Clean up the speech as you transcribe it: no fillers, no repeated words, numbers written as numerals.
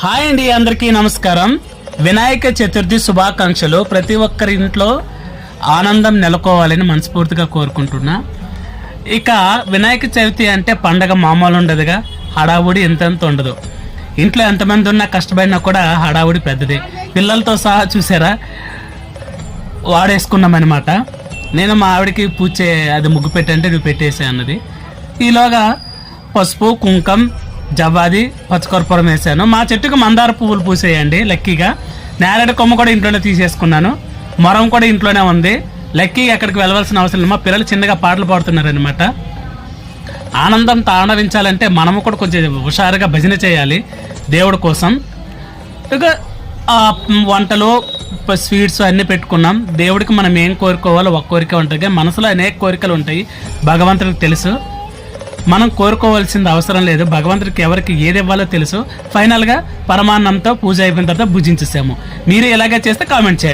Hi అండి, అందరికీ నమస్కారం. వినాయక చతుర్థి శుభాకాంక్షలు. ప్రతి ఒక్కరి ఇంట్లో ఆనందం నెలకోవాలని మనస్ఫూర్తిగా కోరుకుంటున్నా. ఇక వినాయక చవితి అంటే పండగ మామూలు ఉండదుగా, హడావుడి ఎంతెంత ఉండదు. ఇంట్లో ఎంతమంది ఉన్నా కష్టపడినా కూడా హడావుడి పెద్దదే. పిల్లలతో సహా చూసారా వాడేసుకున్నామన్నమాట. నేను మా ఆవిడకి పూజ అది ముగ్గు పెట్టంటే నువ్వు పెట్టేసే అన్నది. ఈలోగా పసుపు కుంకం జవ్వాది పచ్చకర్పూరం వేసాను. మా చెట్టుకు మందార పువ్వులు పూసేయండి లక్కీగా. నేరేడు కొమ్మ కూడా ఇంట్లోనే తీసేసుకున్నాను. మొరం కూడా ఇంట్లోనే ఉంది. లక్కీగా ఎక్కడికి వెళ్ళవలసిన అవసరం లేదు. మా పిల్లలు చిన్నగా పాటలు పాడుతున్నారనమాట. ఆనందం తాండవించాలంటే మనము కూడా కొంచెం హుషారుగా భజన చేయాలి దేవుడి కోసం. ఇక వంటలు స్వీట్స్ అన్నీ పెట్టుకున్నాం. దేవుడికి మనం ఏం కోరుకోవాలో ఒక కోరిక ఉంటుంది. మనసులో అనేక కోరికలు ఉంటాయి, భగవంతుడికి తెలుసు. మనం కోరుకోవాల్సింది అవసరం లేదు. భగవంతుడికి ఎవరికి ఏది ఇవ్వాలో తెలుసు. ఫైనల్గా పరమాన్నంతో పూజ అయిపోయిన తర్వాత భుజించేసాము. మీరు ఇలాగే చేస్తే కామెంట్ చేయండి.